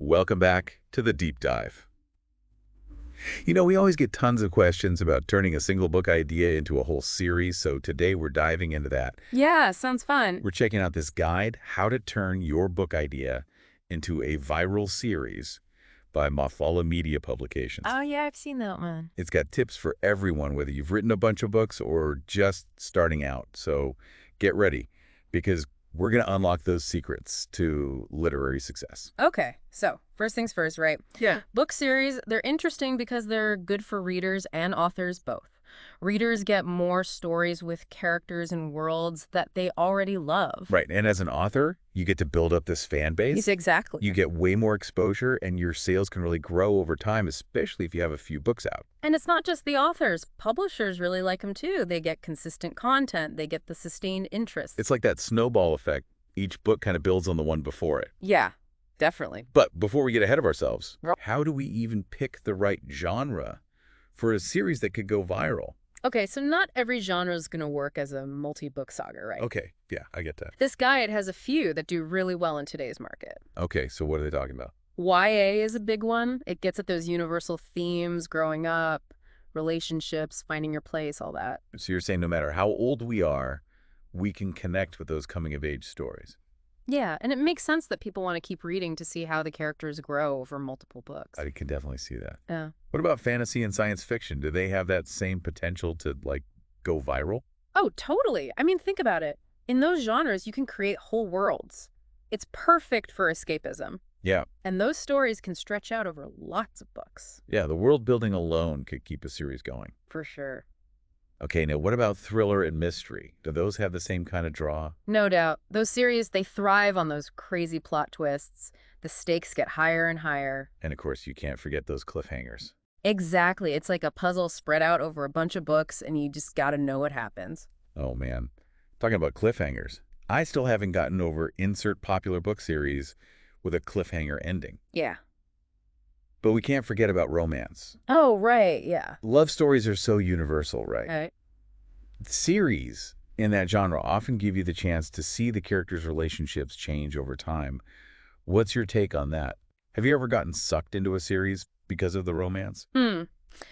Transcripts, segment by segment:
Welcome back to the Deep Dive. We always get tons of questions about turning a single book idea into a whole series, so today we're diving into that. Yeah, sounds fun. We're checking out this guide, How to Turn Your Book Idea into a Viral Series by Mohlala Media Publications. Oh, yeah, I've seen that one. It's got tips for everyone, whether you've written a bunch of books or just starting out. So get ready, because we're going to unlock those secrets to literary success. Okay, so first things first, right? Yeah. Book series, they're interesting because they're good for readers and authors both. Readers get more stories with characters and worlds that they already love. Right. And as an author, you get to build up this fan base. Yes, exactly. You get way more exposure, and your sales can really grow over time, especially if you have a few books out. And it's not just the authors. Publishers really like them too. They get consistent content. They get the sustained interest. It's like that snowball effect. Each book kind of builds on the one before it. Yeah, definitely. But before we get ahead of ourselves, how do we even pick the right genre for a series that could go viral? Okay, so not every genre is going to work as a multi-book saga, right? Okay, yeah, I get that. This guide has a few that do really well in today's market. Okay, so what are they talking about? YA is a big one. It gets at those universal themes, growing up, relationships, finding your place, all that. So you're saying no matter how old we are, we can connect with those coming-of-age stories. Yeah, and it makes sense that people want to keep reading to see how the characters grow over multiple books. I can definitely see that. Yeah. What about fantasy and science fiction? Do they have that same potential to, go viral? Oh, totally. I mean, think about it. In those genres, you can create whole worlds. It's perfect for escapism. Yeah. And those stories can stretch out over lots of books. Yeah, the world building alone could keep a series going. For sure. Okay, now what about thriller and mystery? Do those have the same kind of draw? No doubt. Those series, they thrive on those crazy plot twists. The stakes get higher and higher. And of course, you can't forget those cliffhangers. Exactly. It's like a puzzle spread out over a bunch of books, and you just gotta know what happens. Oh, man. Talking about cliffhangers, I still haven't gotten over insert popular book series with a cliffhanger ending. Yeah. But we can't forget about romance. Oh, right. Yeah. Love stories are so universal, right? All right. Series in that genre often give you the chance to see the characters' relationships change over time. What's your take on that? Have you ever gotten sucked into a series because of the romance?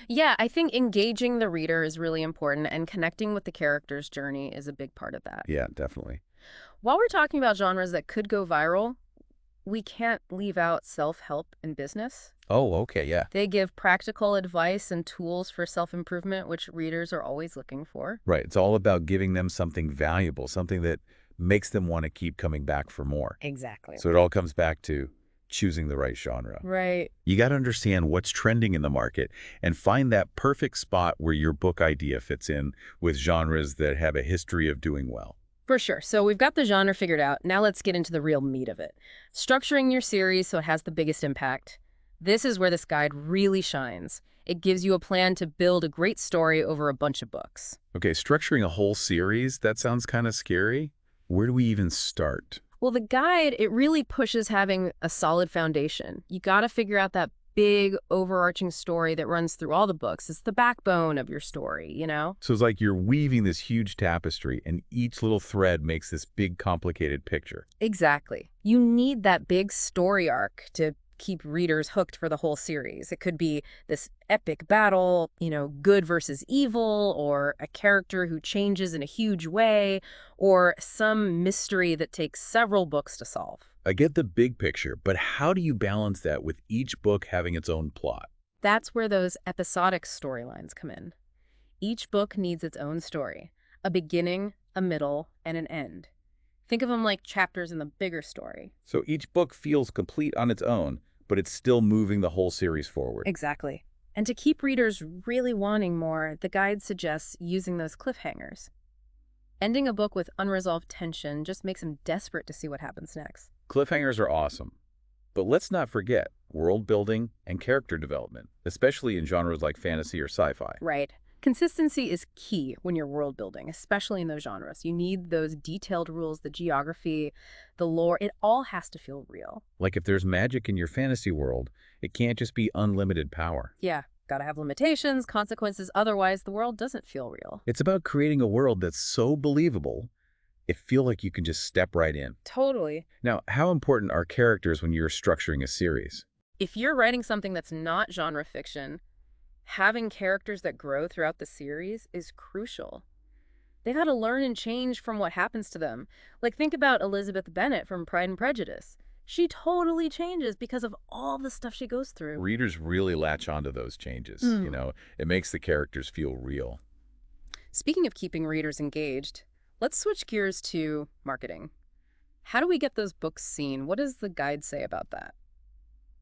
Yeah, I think engaging the reader is really important, and connecting with the character's journey is a big part of that. Yeah, definitely. While we're talking about genres that could go viral, we can't leave out self-help in business. Oh, okay, yeah. They give practical advice and tools for self-improvement, which readers are always looking for. Right. It's all about giving them something valuable, something that makes them want to keep coming back for more. Exactly. So it all comes back to choosing the right genre. Right. You got to understand what's trending in the market and find that perfect spot where your book idea fits in with genres that have a history of doing well. For sure. So we've got the genre figured out. Now let's get into the real meat of it. Structuring your series so it has the biggest impact. This is where this guide really shines. It gives you a plan to build a great story over a bunch of books. Okay, structuring a whole series, that sounds kind of scary. Where do we even start? Well, the guide, it really pushes having a solid foundation. You got to figure out that big overarching story that runs through all the books. It's the backbone of your story, you know? So it's like you're weaving this huge tapestry, and each little thread makes this big, complicated picture. Exactly. You need that big story arc to keep readers hooked for the whole series. It could be this epic battle, good versus evil, or a character who changes in a huge way, or some mystery that takes several books to solve. I get the big picture, but how do you balance that with each book having its own plot? That's where those episodic storylines come in. Each book needs its own story, a beginning, a middle, and an end. Think of them like chapters in the bigger story. So each book feels complete on its own, but it's still moving the whole series forward. Exactly. And to keep readers really wanting more, the guide suggests using those cliffhangers. Ending a book with unresolved tension just makes them desperate to see what happens next. Cliffhangers are awesome. But let's not forget world building and character development, especially in genres like fantasy or sci-fi. Right. Consistency is key when you're world building, especially in those genres. You need those detailed rules, the geography, the lore. It all has to feel real. Like if there's magic in your fantasy world, it can't just be unlimited power. Yeah, gotta have limitations, consequences, otherwise the world doesn't feel real. It's about creating a world that's so believable it feels like you can just step right in. Totally. Now, how important are characters when you're structuring a series? If you're writing something that's not genre fiction, having characters that grow throughout the series is crucial. They got to learn and change from what happens to them. Like, think about Elizabeth Bennet from Pride and Prejudice. She totally changes because of all the stuff she goes through. Readers really latch onto those changes. Hmm. It makes the characters feel real. Speaking of keeping readers engaged, let's switch gears to marketing. How do we get those books seen? What does the guide say about that?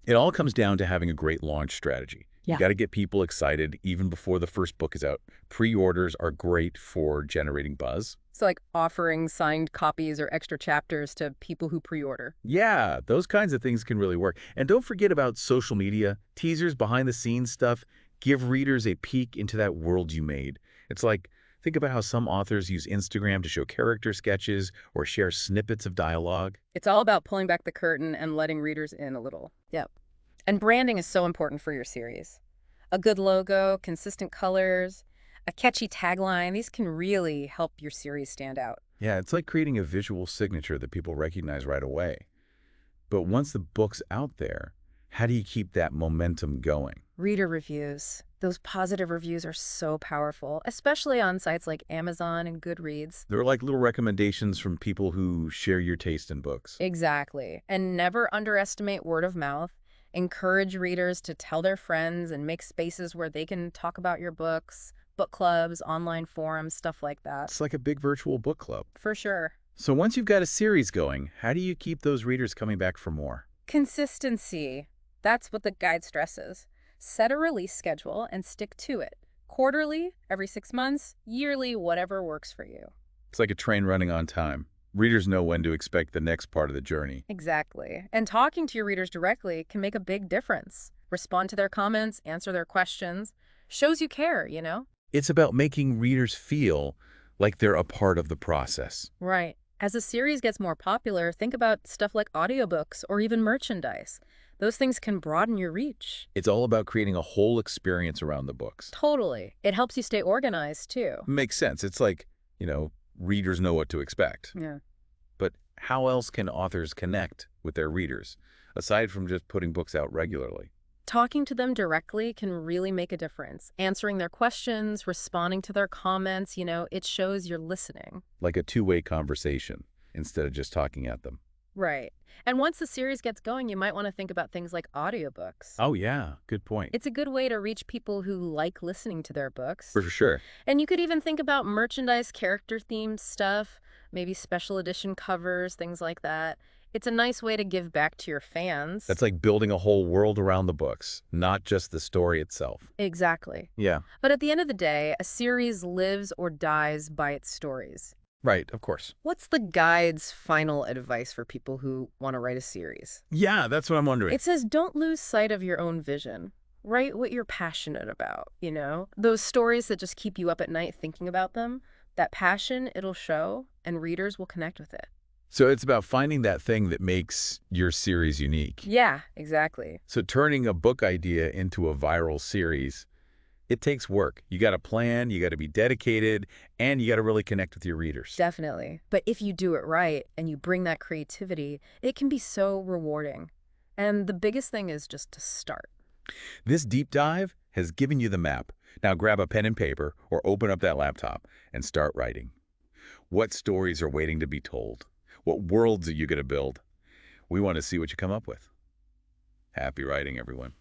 It all comes down to having a great launch strategy. You Yeah. got to get people excited even before the first book is out. Pre-orders are great for generating buzz. So, like offering signed copies or extra chapters to people who pre-order. Yeah, those kinds of things can really work. And don't forget about social media, teasers, behind-the-scenes stuff. Give readers a peek into that world you made. It's like, think about how some authors use Instagram to show character sketches or share snippets of dialogue. It's all about pulling back the curtain and letting readers in a little. Yep. And branding is so important for your series. A good logo, consistent colors, a catchy tagline, these can really help your series stand out. Yeah, it's like creating a visual signature that people recognize right away. But once the book's out there, how do you keep that momentum going? Reader reviews. Those positive reviews are so powerful, especially on sites like Amazon and Goodreads. They're like little recommendations from people who share your taste in books. Exactly. And never underestimate word of mouth. Encourage readers to tell their friends and make spaces where they can talk about your books, book clubs, online forums, stuff like that. It's like a big virtual book club. For sure. So once you've got a series going, how do you keep those readers coming back for more? Consistency. That's what the guide stresses. Set a release schedule and stick to it. Quarterly, every 6 months, yearly, whatever works for you. It's like a train running on time. Readers know when to expect the next part of the journey. Exactly. And talking to your readers directly can make a big difference. Respond to their comments, answer their questions. Shows you care. It's about making readers feel like they're a part of the process. Right. As a series gets more popular, think about stuff like audiobooks or even merchandise. Those things can broaden your reach. It's all about creating a whole experience around the books. Totally. It helps you stay organized, too. Makes sense. It's like, readers know what to expect. Yeah. But how else can authors connect with their readers, aside from just putting books out regularly? Talking to them directly can really make a difference. Answering their questions, responding to their comments, it shows you're listening. Like a two-way conversation, instead of just talking at them. Right. And once the series gets going, you might want to think about things like audiobooks. Oh, yeah. Good point. It's a good way to reach people who like listening to their books. For sure. And you could even think about merchandise, character-themed stuff, maybe special edition covers, things like that. It's a nice way to give back to your fans. That's like building a whole world around the books, not just the story itself. Exactly. Yeah. But at the end of the day, a series lives or dies by its stories. Right, of course. What's the guide's final advice for people who want to write a series? Yeah, that's what I'm wondering. It says don't lose sight of your own vision. Write what you're passionate about, Those stories that just keep you up at night thinking about them, that passion, it'll show, and readers will connect with it. So it's about finding that thing that makes your series unique. Yeah, exactly. So turning a book idea into a viral series, it takes work. You got to plan, you got to be dedicated, and you got to really connect with your readers. Definitely. But if you do it right and you bring that creativity, it can be so rewarding. And the biggest thing is just to start. This deep dive has given you the map. Now grab a pen and paper or open up that laptop and start writing. What stories are waiting to be told? What worlds are you going to build? We want to see what you come up with. Happy writing, everyone.